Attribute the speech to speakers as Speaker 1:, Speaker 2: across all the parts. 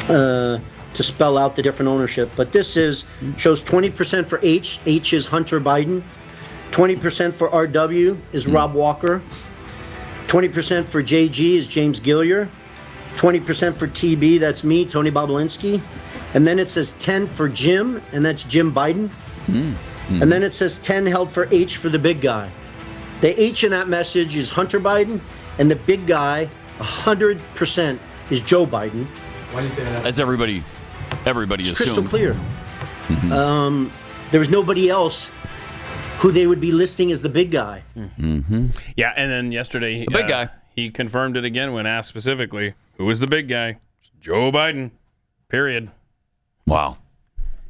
Speaker 1: to spell out the different ownership. But this shows 20% for H. H is Hunter Biden. 20% for RW is Rob Walker. 20% for JG is James Gillier. 20% for TB, that's me, Tony Bobulinski. And then it says 10 for Jim, and that's Jim Biden. And then it says 10 held for H for the big guy. The H in that message is Hunter Biden, and the big guy, 100%, is Joe Biden.
Speaker 2: Why do you say that?
Speaker 3: As everybody
Speaker 1: it's
Speaker 3: assumed.
Speaker 1: crystal clear. There was nobody else who they would be listing as the big guy.
Speaker 2: Yeah, and then yesterday,
Speaker 3: the big guy.
Speaker 2: He confirmed it again when asked specifically, who is the big guy? It's Joe Biden, period.
Speaker 3: Wow.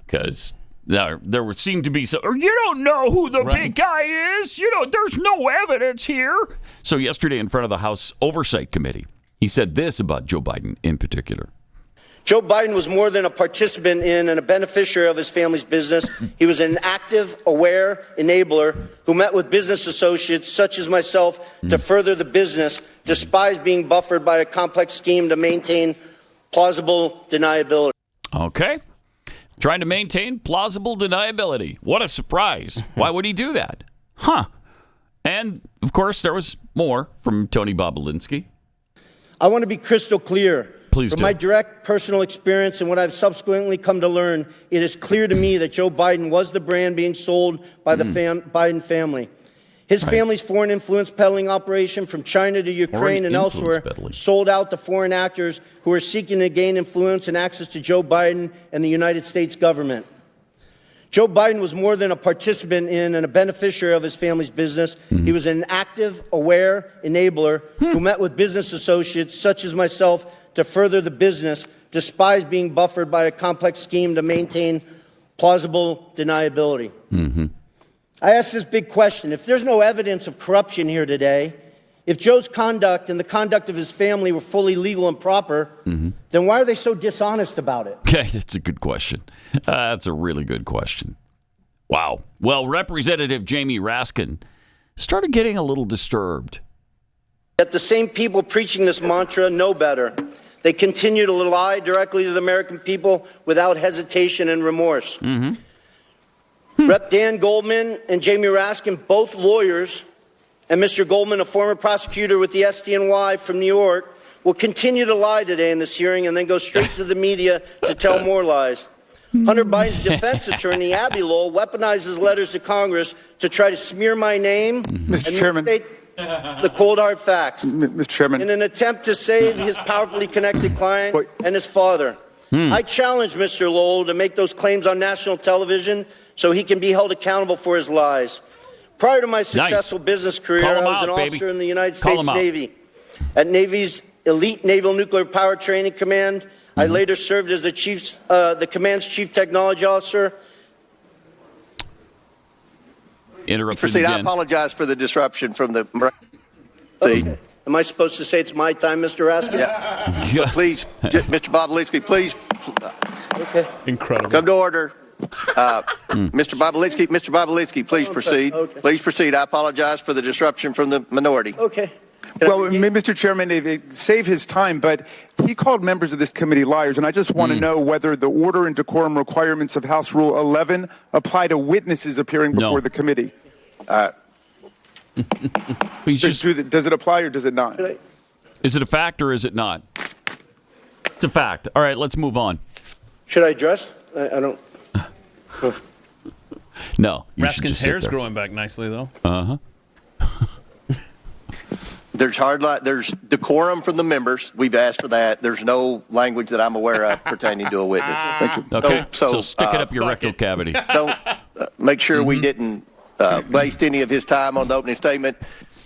Speaker 3: Because there would seem to be some, you don't know who the big guy is. There's no evidence here. So yesterday in front of the House Oversight Committee, he said this about Joe Biden in particular.
Speaker 1: Joe Biden was more than a participant in and a beneficiary of his family's business. He was an active, aware enabler who met with business associates such as myself to further the business, despite being buffered by a complex scheme to maintain plausible deniability.
Speaker 3: Okay. Trying to maintain plausible deniability. What a surprise. Why would he do that? And, of course, there was more from Tony Bobulinski.
Speaker 1: I want to be crystal clear.
Speaker 3: Please
Speaker 1: From
Speaker 3: do.
Speaker 1: my direct personal experience and what I've subsequently come to learn, it is clear to me that Joe Biden was the brand being sold by the Biden family. His family's foreign influence peddling operation from China to Ukraine and elsewhere sold out to foreign actors who are seeking to gain influence and access to Joe Biden and the United States government. Joe Biden was more than a participant in and a beneficiary of his family's business. He was an active, aware enabler who met with business associates such as myself to further the business, despite being buffered by a complex scheme to maintain plausible deniability. I ask this big question. If there's no evidence of corruption here today, if Joe's conduct and the conduct of his family were fully legal and proper, then why are they so dishonest about it?
Speaker 3: Okay, that's a good question. That's a really good question. Wow. Well, Representative Jamie Raskin started getting a little disturbed.
Speaker 1: Yet the same people preaching this mantra know better. They continue to lie directly to the American people without hesitation and remorse. Rep. Dan Goldman and Jamie Raskin, both lawyers, and Mr. Goldman, a former prosecutor with the SDNY from New York, will continue to lie today in this hearing and then go straight to the media to tell more lies. Hunter Biden's defense attorney, Abby Lowell, weaponizes letters to Congress to try to smear my name and misstate the cold hard facts.
Speaker 4: Mr. Chairman.
Speaker 1: In an attempt to save his powerfully connected client and his father. I challenge Mr. Lowell to make those claims on national television so he can be held accountable for his lies. Prior to my successful business career, I was an officer in the United States Navy. At Navy's elite naval nuclear power training command, I later served as the command's chief technology officer.
Speaker 3: Interrupted
Speaker 5: Proceed.
Speaker 3: again.
Speaker 5: I apologize for the disruption from the.
Speaker 1: Okay. Am I supposed to say it's my time, Mr. Raskin?
Speaker 5: Yeah. Please, Mr. Bobulinski, please.
Speaker 1: Okay.
Speaker 2: Incredible.
Speaker 5: Come to order. Mr. Bobulinski, please proceed.
Speaker 1: Okay.
Speaker 5: Please proceed. I apologize for the disruption from the minority.
Speaker 1: Okay.
Speaker 4: Well, Mr. Chairman, save his time, but he called members of this committee liars, and I just want to know whether the order and decorum requirements of House Rule 11 apply to witnesses appearing before the committee. Does it apply or does it not?
Speaker 3: Is it a fact or is it not? It's a fact. All right, let's move on.
Speaker 1: Should I address? I don't.
Speaker 3: No.
Speaker 2: Raskin's hair's growing back nicely, though.
Speaker 5: There's decorum from the members. We've asked for that. There's no language that I'm aware of pertaining to a witness.
Speaker 4: Thank you.
Speaker 3: Okay,
Speaker 5: So
Speaker 3: so stick it up your rectal cavity.
Speaker 5: Don't make sure we didn't waste any of his time on the opening statement.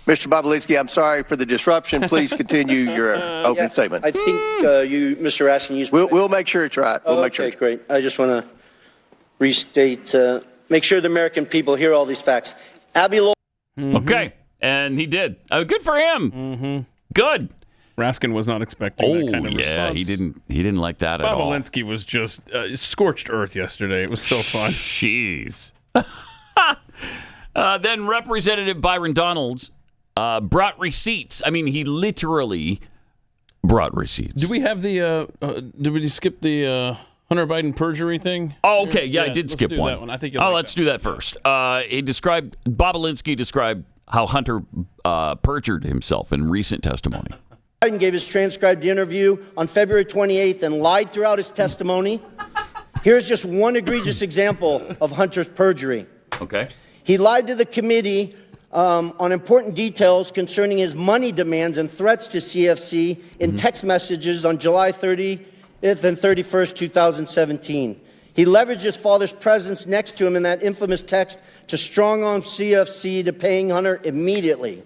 Speaker 5: Mr. Bobulinski, I'm sorry for the disruption. Please continue your opening statement.
Speaker 1: I think you, Mr. Raskin, used.
Speaker 5: We'll make sure it's right. We'll make sure.
Speaker 1: Okay, great. I just want to restate, make sure the American people hear all these facts. Abby Lowell.
Speaker 3: Okay, and he did. Good for him. Good.
Speaker 2: Raskin was not expecting that kind of response.
Speaker 3: Yeah, he didn't like that at all.
Speaker 2: Bobulinski was just scorched earth yesterday. It was so fun.
Speaker 3: Jeez. Then Representative Byron Donalds brought receipts. I mean, he literally brought receipts.
Speaker 2: Do we have the? Did we skip the Hunter Biden perjury thing?
Speaker 3: Oh, okay, yeah, I did
Speaker 2: let's
Speaker 3: skip
Speaker 2: do
Speaker 3: one.
Speaker 2: That one. I think.
Speaker 3: Let's do that first. Bobulinski described how Hunter perjured himself in recent testimony.
Speaker 1: Biden gave his transcribed interview on February 28th and lied throughout his testimony. Here's just one egregious example of Hunter's perjury.
Speaker 3: Okay.
Speaker 1: He lied to the committee on important details concerning his money demands and threats to CFC in text messages on July 30th and 31st, 2017. He leveraged his father's presence next to him in that infamous text to strong-arm CFC to paying Hunter immediately.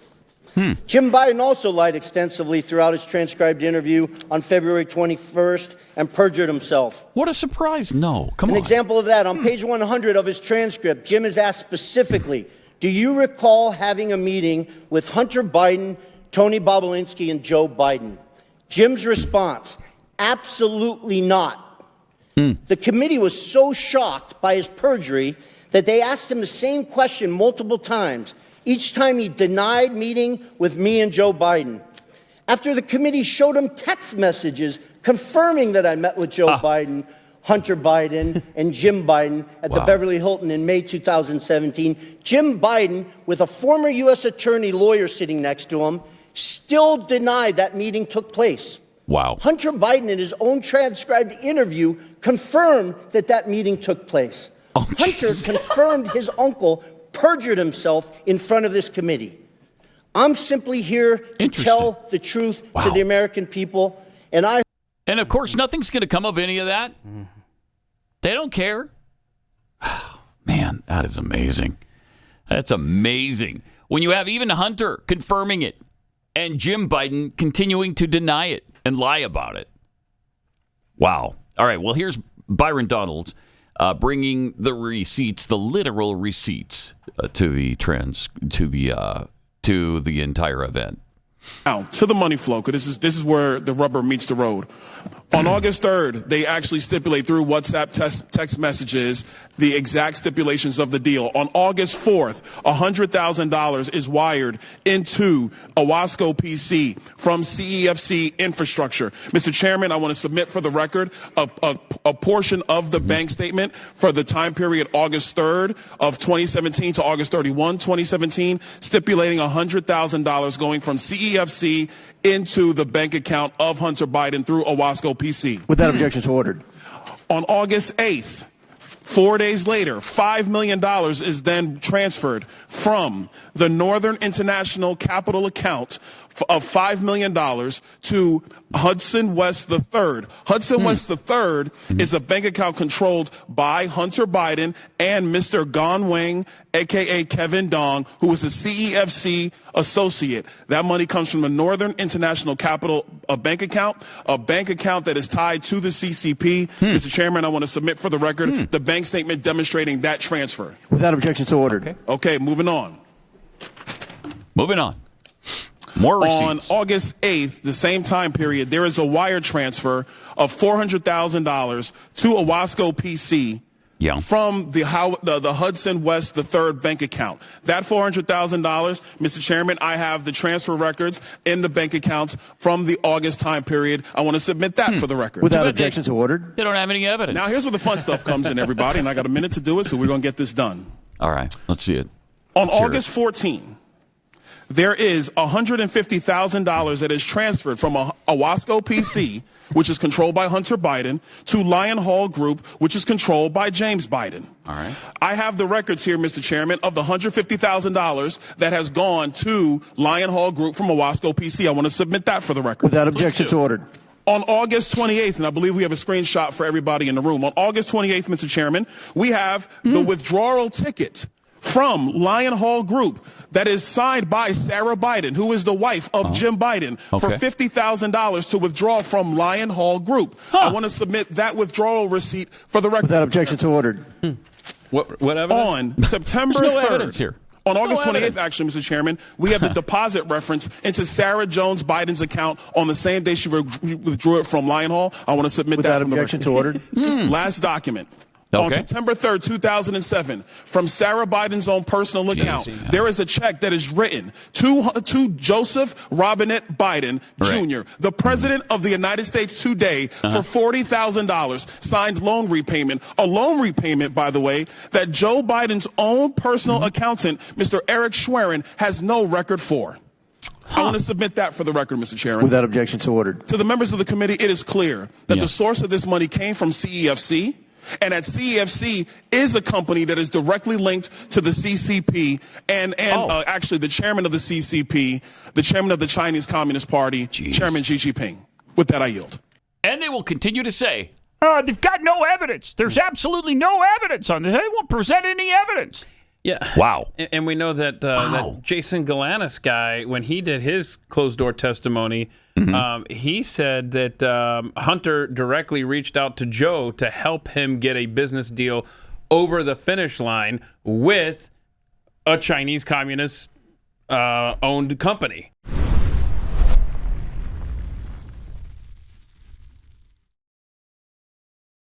Speaker 1: Jim Biden also lied extensively throughout his transcribed interview on February 21st and perjured himself.
Speaker 3: What a surprise. No, come
Speaker 1: An
Speaker 3: on.
Speaker 1: example of that, on page 100 of his transcript, Jim is asked specifically, do you recall having a meeting with Hunter Biden, Tony Bobulinski, and Joe Biden? Jim's response, absolutely not. The committee was so shocked by his perjury that they asked him the same question multiple times. Each time he denied meeting with me and Joe Biden. After the committee showed him text messages confirming that I met with Joe Biden, Hunter Biden, and Jim Biden at the Beverly Hilton in May 2017, Jim Biden, with a former U.S. attorney lawyer sitting next to him, still denied that meeting took place.
Speaker 3: Wow.
Speaker 1: Hunter Biden, in his own transcribed interview, confirmed that that meeting took place. Hunter confirmed his uncle perjured himself in front of this committee. I'm simply here to tell the truth to the American people, and
Speaker 3: of course, nothing's going to come of any of that. They don't care. Man, that is amazing. That's amazing. When you have even Hunter confirming it and Jim Biden continuing to deny it and lie about it. Wow. All right, well, here's Byron Donalds bringing the receipts, the literal receipts, to the entire event.
Speaker 6: Now, to the money flow, because this is where the rubber meets the road. On August 3rd, they actually stipulate through WhatsApp text messages the exact stipulations of the deal. On August 4th, $100,000 is wired into Owasco PC from CEFC infrastructure. Mr. Chairman, I want to submit for the record a portion of the bank statement for the time period August 3rd of 2017 to August 31, 2017, stipulating $100,000 going from CEFC into the bank account of Hunter Biden through Owasco PC.
Speaker 7: With that objection, so ordered.
Speaker 6: On August 8th, 4 days later, $5 million is then transferred from the Northern International Capital account of $5 million to Hudson West III. Hudson West III is a bank account controlled by Hunter Biden and Mr. Gon Wang, a.k.a. Kevin Dong, who is a CEFC associate. That money comes from the Northern International Capital bank account that is tied to the CCP. Mr. Chairman, I want to submit for the record the bank statement demonstrating that transfer.
Speaker 7: Without objection, so ordered.
Speaker 6: Okay, moving on.
Speaker 3: More receipts.
Speaker 6: On August 8th, the same time period, there is a wire transfer of $400,000 to Owasco PC from the Hudson West III bank account. That $400,000, Mr. Chairman, I have the transfer records in the bank accounts from the August time period. I want to submit that for the record.
Speaker 7: Without objection, so ordered.
Speaker 3: They don't have any evidence.
Speaker 6: Now, here's where the fun stuff comes in, everybody, and I got a minute to do it, so we're going to get this done.
Speaker 3: All right, let's see it.
Speaker 6: On August 14th, there is $150,000 that is transferred from Owasco PC, which is controlled by Hunter Biden, to Lion Hall Group, which is controlled by James Biden.
Speaker 3: All right.
Speaker 6: I have the records here, Mr. Chairman, of the $150,000 that has gone to Lion Hall Group from Owasco PC. I want to submit that for the record.
Speaker 7: Without objection, so ordered.
Speaker 6: On August 28th, and I believe we have a screenshot for everybody in the room. On August 28th, Mr. Chairman, we have the withdrawal ticket from Lion Hall Group that is signed by Sarah Biden, who is the wife of Jim Biden, for $50,000 to withdraw from Lion Hall Group. I want to submit that withdrawal receipt for the record.
Speaker 7: Without objection, so ordered.
Speaker 2: What evidence?
Speaker 6: On September
Speaker 3: There's no
Speaker 6: 3rd,
Speaker 3: evidence here.
Speaker 6: on August
Speaker 3: No
Speaker 6: 28th,
Speaker 3: evidence.
Speaker 6: actually, Mr. Chairman, we have the deposit reference into Sarah Jones Biden's account on the same day she withdrew it from Lion Hall. I want to submit
Speaker 7: Without
Speaker 6: that from
Speaker 7: objection,
Speaker 6: the
Speaker 7: so
Speaker 6: record.
Speaker 7: ordered.
Speaker 6: Last document. On September 3rd, 2007, from Sarah Biden's own personal account, there is a check that is written to Joseph Robinette Biden Jr., the President of the United States today, for $40,000, signed loan repayment. A loan repayment, by the way, that Joe Biden's own personal accountant, Mr. Eric Schwerin, has no record for. I want to submit that for the record, Mr. Chairman.
Speaker 7: Without objection, so ordered.
Speaker 6: To the members of the committee, it is clear that the source of this money came from CEFC, and that CEFC is a company that is directly linked to the CCP and actually the chairman of the CCP, the chairman of the Chinese Communist Party, Chairman Xi Jinping. With that, I yield.
Speaker 3: And they will continue to say, they've got no evidence. There's absolutely no evidence on this. They won't present any evidence.
Speaker 2: Yeah.
Speaker 3: Wow.
Speaker 2: And we know that, that Jason Galanis guy, when he did his closed-door testimony, he said that Hunter directly reached out to Joe to help him get a business deal over the finish line with a Chinese communist owned company.